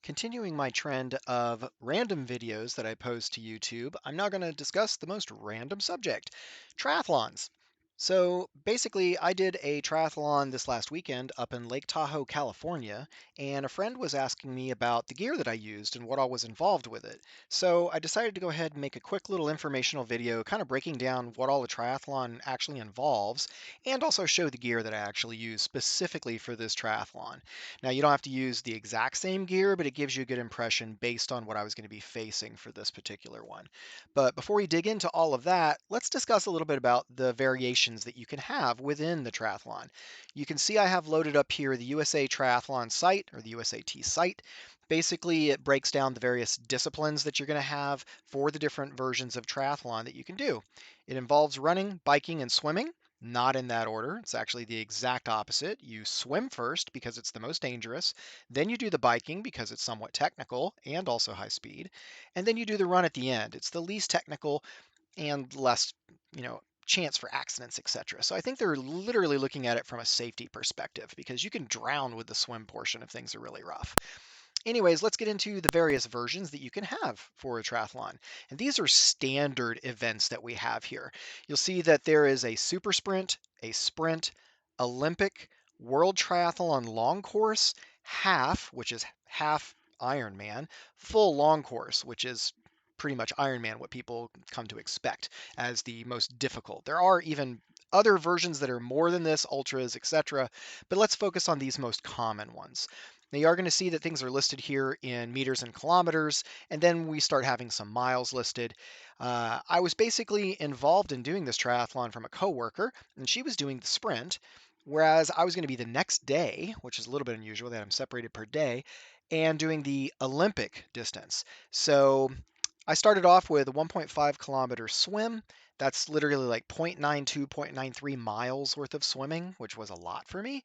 Continuing my trend of random videos that I post to YouTube, I'm now going to discuss the most random subject, triathlons. So basically, I did a triathlon this last weekend up in Lake Tahoe, California, and a friend was asking me about the gear that I used and what all was involved with it. So I decided to go ahead and make a quick little informational video, kind of breaking down what all a triathlon actually involves, and also show the gear that I actually use specifically for this triathlon. Now, you don't have to use the exact same gear, but it gives you a good impression based on what I was going to be facing for this particular one. But before we dig into all of that, let's discuss a little bit about the variations that you can have within the triathlon. You can see I have loaded up here the USA Triathlon site or the USAT site. Basically, it breaks down the various disciplines that you're going to have for the different versions of triathlon that you can do. It involves running, biking, and swimming. Not in that order. It's actually the exact opposite. You swim first because it's the most dangerous. Then you do the biking because it's somewhat technical and also high speed. And then you do the run at the end. It's the least technical and less, chance for accidents, etc. So I think they're literally looking at it from a safety perspective because you can drown with the swim portion if things are really rough. Anyways, let's get into the various versions that you can have for a triathlon. And these are standard events that we have here. You'll see that there is a super sprint, Olympic, World Triathlon long course, half, which is half Ironman, full long course, which is pretty much Ironman, what people come to expect as the most difficult. There are even other versions that are more than this, ultras, etc. But let's focus on these most common ones. Now, you are going to see that things are listed here in meters and kilometers, and then we start having some miles listed. I was basically involved in doing this triathlon from a coworker, and she was doing the sprint, whereas I was going to be the next day, which is a little bit unusual that I'm separated per day, and doing the Olympic distance. So I started off with a 1.5 kilometer swim. That's literally like 0.92, 0.93 miles worth of swimming, which was a lot for me.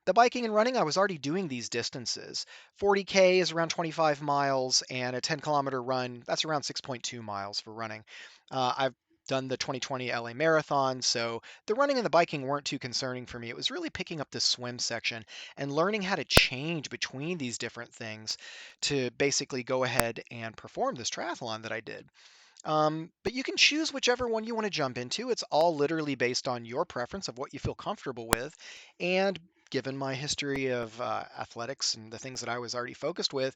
The biking and running, I was already doing these distances. 40K is around 25 miles, and a 10-kilometer run, that's around 6.2 miles for running. I've done the 2020 LA Marathon, so the running and the biking weren't too concerning for me. It was really picking up the swim section and learning how to change between these different things to basically go ahead and perform this triathlon that I did. But you can choose whichever one you want to jump into. It's all literally based on your preference of what you feel comfortable with. And given my history of athletics and the things that I was already focused with,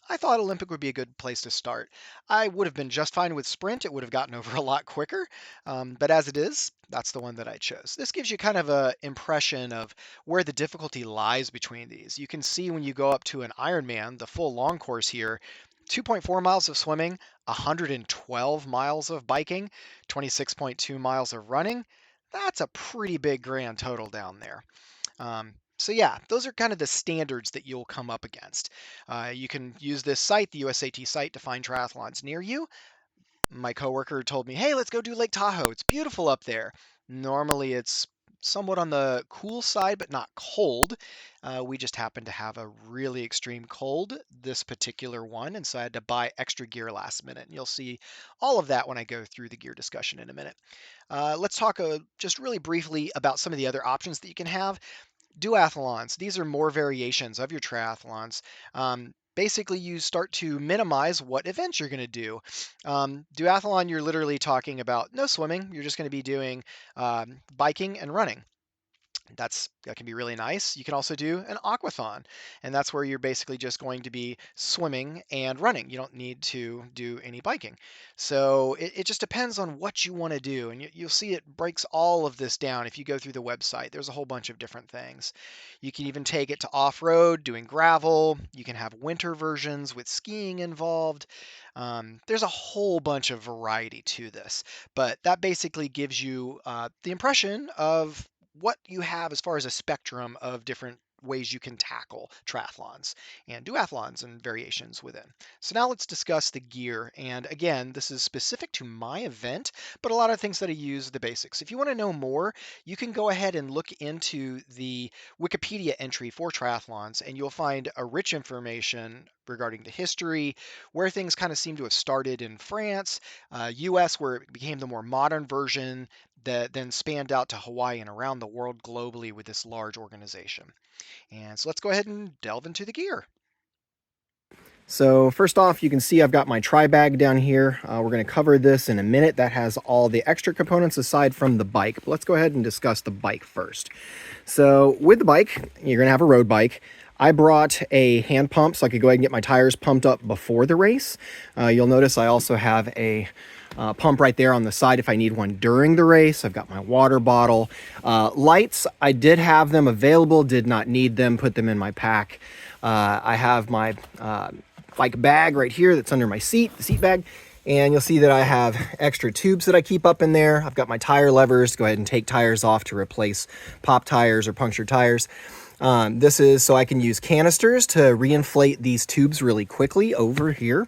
I thought Olympic would be a good place to start. I would have been just fine with sprint. It would have gotten over a lot quicker. But as it is, that's the one that I chose. This gives you kind of a impression of where the difficulty lies between these. You can see when you go up to an Ironman, the full long course here, 2.4 miles of swimming, 112 miles of biking, 26.2 miles of running. That's a pretty big grand total down there. So yeah, those are kind of the standards that you'll come up against. You can use this site, the USAT site, to find triathlons near you. My coworker told me, "Hey, let's go do Lake Tahoe. It's beautiful up there." Normally, it's somewhat on the cool side, but not cold. We just happened to have a really extreme cold this particular one, and so I had to buy extra gear last minute. And you'll see all of that when I go through the gear discussion in a minute. Let's talk just really briefly about some of the other options that you can have. Duathlons, these are more variations of your triathlons. Basically, you start to minimize what events you're going to do. Duathlon, you're literally talking about no swimming. You're just going to be doing biking and running. That can be really nice. You can also do an aquathon, and that's where you're basically just going to be swimming and running. You don't need to do any biking. So it just depends on what you want to do, and you'll see it breaks all of this down if you go through the website. There's a whole bunch of different things. You can even take it to off-road, doing gravel. You can have winter versions with skiing involved. There's a whole bunch of variety to this, but that basically gives you the impression of what you have as far as a spectrum of different ways you can tackle triathlons and duathlons and variations within. So now let's discuss the gear. And again, this is specific to my event, but a lot of things that I use the basics. If you want to know more, you can go ahead and look into the Wikipedia entry for triathlons, and you'll find a rich information regarding the history, where things kind of seem to have started in France, US, where it became the more modern version, that then spanned out to Hawaii and around the world globally with this large organization. And so let's go ahead and delve into the gear. So first off, you can see I've got my tri bag down here. We're going to cover this in a minute. That has all the extra components aside from the bike. But let's go ahead and discuss the bike first. So with the bike, you're going to have a road bike. I brought a hand pump so I could go ahead and get my tires pumped up before the race. You'll notice I also have a pump right there on the side if I need one during the race. I've got my water bottle. Lights, I did have them available, did not need them, put them in my pack. I have my bike bag right here that's under my seat, the seat bag. And you'll see that I have extra tubes that I keep up in there. I've got my tire levers to go ahead and take tires off to replace pop tires or punctured tires. This is so I can use canisters to reinflate these tubes really quickly over here.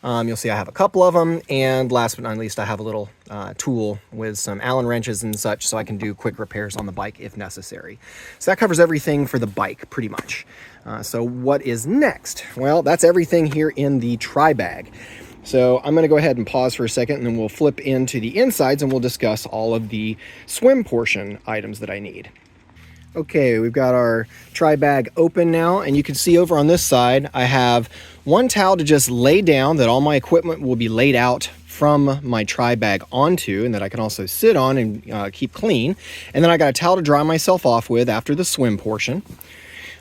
You'll see I have a couple of them, and last but not least, I have a little tool with some Allen wrenches and such so I can do quick repairs on the bike if necessary. So that covers everything for the bike pretty much. So what is next? Well, that's everything here in the tri bag. So I'm going to go ahead and pause for a second, and then we'll flip into the insides and we'll discuss all of the swim portion items that I need. Okay, we've got our tri bag open now, and you can see over on this side I have one towel to just lay down that all my equipment will be laid out from my tri bag onto, and that I can also sit on and keep clean. And then I got a towel to dry myself off with after the swim portion.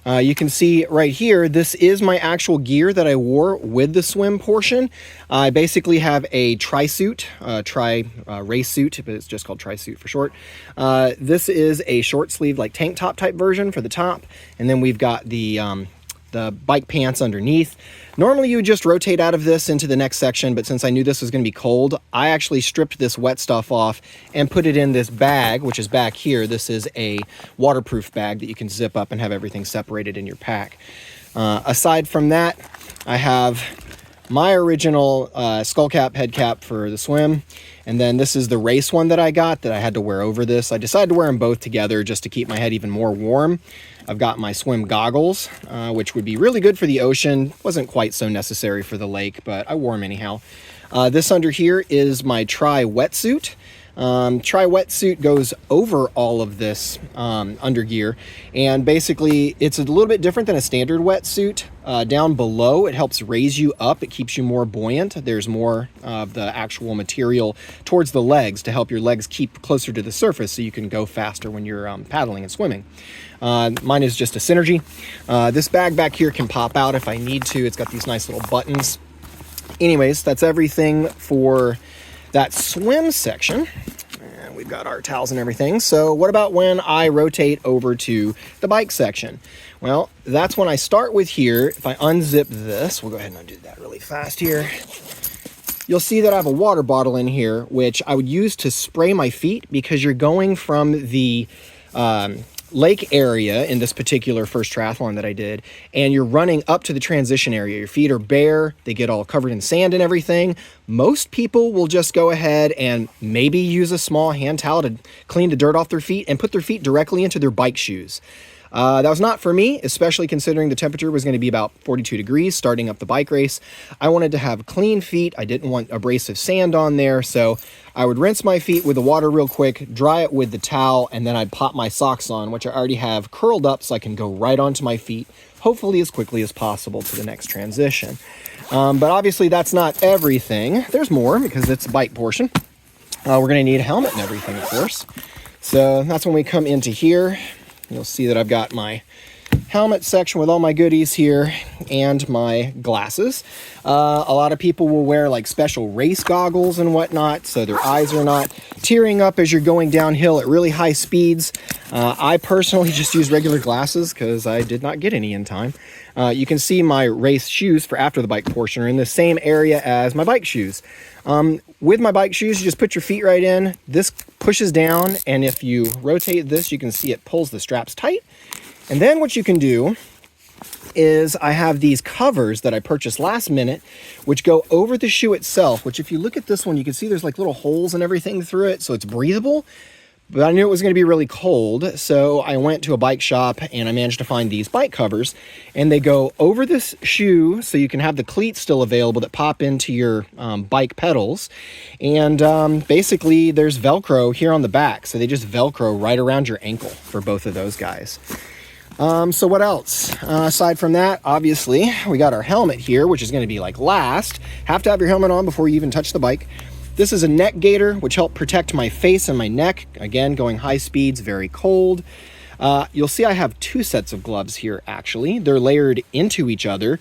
You can see right here, this is my actual gear that I wore with the swim portion. I basically have a tri-suit, race suit, but it's just called tri-suit for short. This is a short sleeve, like tank top type version for the top. And then we've got the bike pants underneath. Normally you would just rotate out of this into the next section, but since I knew this was going to be cold, I actually stripped this wet stuff off and put it in this bag, which is back here. This is a waterproof bag that you can zip up and have everything separated in your pack. Aside from that, I have my original skull cap, head cap for the swim. And then this is the race one that I got that I had to wear over this. I decided to wear them both together just to keep my head even more warm. I've got my swim goggles, which would be really good for the ocean. Wasn't quite so necessary for the lake, but I wore them anyhow. This under here is my tri wetsuit. Tri wetsuit goes over all of this undergear, and basically it's a little bit different than a standard wetsuit. Down below, it helps raise you up. It keeps you more buoyant. There's more of the actual material towards the legs to help your legs keep closer to the surface so you can go faster when you're paddling and swimming. Mine is just a Synergy. This bag back here can pop out if I need to. It's got these nice little buttons. Anyways, that's everything for that swim section. And we've got our towels and everything. So what about when I rotate over to the bike section? Well, that's when I start with here. If I unzip this, we'll go ahead and undo that really fast here. You'll see that I have a water bottle in here, which I would use to spray my feet because you're going from the lake area in this particular first triathlon that I did, and you're running up to the transition area. Your feet are bare, they get all covered in sand and everything. Most people will just go ahead and maybe use a small hand towel to clean the dirt off their feet and put their feet directly into their bike shoes. That was not for me, especially considering the temperature was going to be about 42 degrees starting up the bike race. I wanted to have clean feet. I didn't want abrasive sand on there, so I would rinse my feet with the water real quick, dry it with the towel, and then I'd pop my socks on, which I already have curled up so I can go right onto my feet, hopefully as quickly as possible to the next transition. But obviously that's not everything. There's more because it's a bike portion. We're going to need a helmet and everything, of course. So that's when we come into here. You'll see that I've got my helmet section with all my goodies here and my glasses. A lot of people will wear like special race goggles and whatnot, so their eyes are not tearing up as you're going downhill at really high speeds. I personally just use regular glasses because I did not get any in time. You can see my race shoes for after the bike portion are in the same area as my bike shoes. With my bike shoes, you just put your feet right in. This pushes down, and if you rotate this, you can see it pulls the straps tight. And then what you can do is I have these covers that I purchased last minute, which go over the shoe itself, which if you look at this one, you can see there's like little holes and everything through it, so it's breathable. But I knew it was going to be really cold, so I went to a bike shop and I managed to find these bike covers, and they go over this shoe so you can have the cleats still available that pop into your bike pedals. And basically there's Velcro here on the back, so they just Velcro right around your ankle for both of those guys. So what else? Aside from that, obviously, we got our helmet here, which is going to be like last. Have to have your helmet on before you even touch the bike. This is a neck gaiter, which helped protect my face and my neck. Again, going high speeds, very cold. You'll see I have two sets of gloves here, actually. They're layered into each other.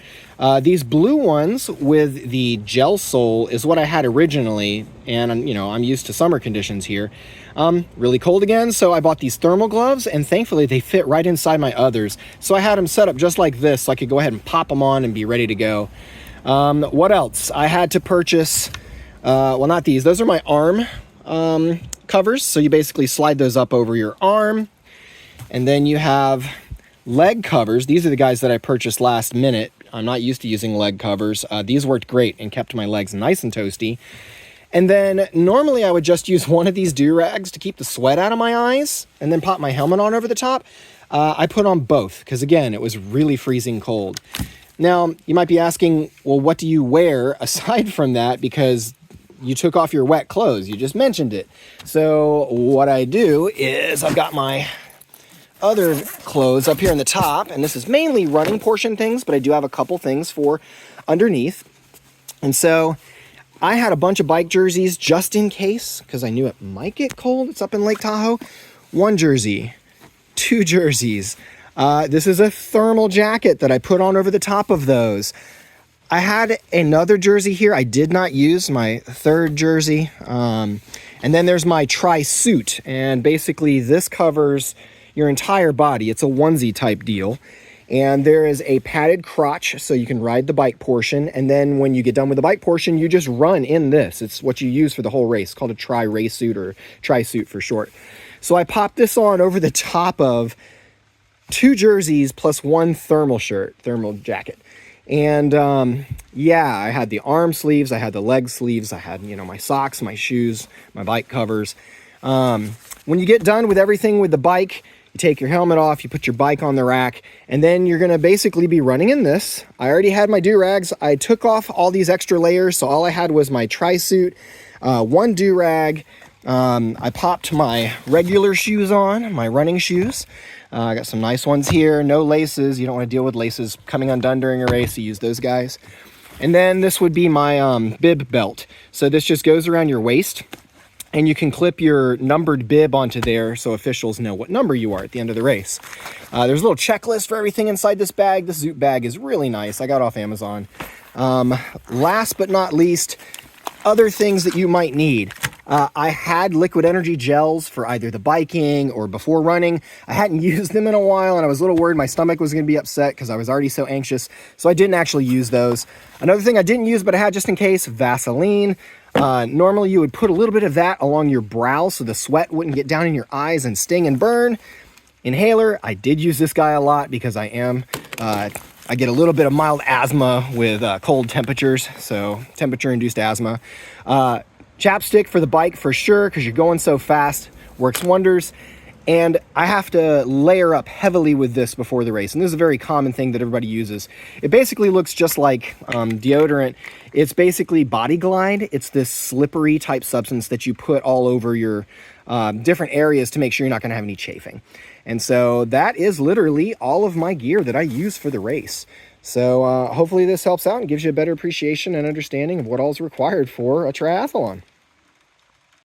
These blue ones with the gel sole is what I had originally, and I'm used to summer conditions here. Really cold again, so I bought these thermal gloves, and thankfully they fit right inside my others. So I had them set up just like this, so I could go ahead and pop them on and be ready to go. What else? I had to purchase, well, not these. Those are my arm covers, so you basically slide those up over your arm. And then you have leg covers. These are the guys that I purchased last minute. I'm not used to using leg covers. These worked great and kept my legs nice and toasty. And then normally I would just use one of these do-rags to keep the sweat out of my eyes and then pop my helmet on over the top. I put on both because, again, it was really freezing cold. Now, you might be asking, well, what do you wear aside from that? Because you took off your wet clothes. You just mentioned it. So what I do is I've got my other clothes up here in the top, and this is mainly running portion things, but I do have a couple things for underneath. And so I had a bunch of bike jerseys just in case, because I knew it might get cold. It's up in Lake Tahoe. One jersey, two jerseys. This is a thermal jacket that I put on over the top of those. I had another jersey here. I did not use my third jersey. And then there's my tri-suit, and basically this covers your entire body. It's a onesie type deal. And there is a padded crotch so you can ride the bike portion. And then when you get done with the bike portion, you just run in this. It's what you use for the whole race, called a tri-race suit, or tri-suit for short. So I popped this on over the top of two jerseys plus one thermal jacket. And yeah, I had the arm sleeves, I had the leg sleeves, I had, my socks, my shoes, my bike covers. When you get done with everything with the bike, you take your helmet off, you put your bike on the rack, and then you're going to basically be running in this. I already had my do-rags. I took off all these extra layers, so all I had was my tri-suit, one do-rag. I popped my regular shoes on, my running shoes. I got some nice ones here, no laces. You don't want to deal with laces coming undone during a race, so use those guys. And then this would be my bib belt. So this just goes around your waist, and you can clip your numbered bib onto there so officials know what number you are at the end of the race. There's a little checklist for everything inside this bag. This Zoot bag is really nice. I got it off Amazon. Last but not least, other things that you might need. I had liquid energy gels for either the biking or before running. I hadn't used them in a while, and I was a little worried my stomach was going to be upset because I was already so anxious, so I didn't actually use those. Another thing I didn't use but I had just in case, Vaseline. Normally you would put a little bit of that along your brow so the sweat wouldn't get down in your eyes and sting and burn. Inhaler, I did use this guy a lot because I get a little bit of mild asthma with cold temperatures, so temperature-induced asthma. Chapstick for the bike for sure, because you're going so fast, works wonders. And I have to layer up heavily with this before the race. And this is a very common thing that everybody uses. It basically looks just like deodorant. It's basically Body Glide. It's this slippery type substance that you put all over your different areas to make sure you're not going to have any chafing. And so that is literally all of my gear that I use for the race. So hopefully this helps out and gives you a better appreciation and understanding of what all is required for a triathlon.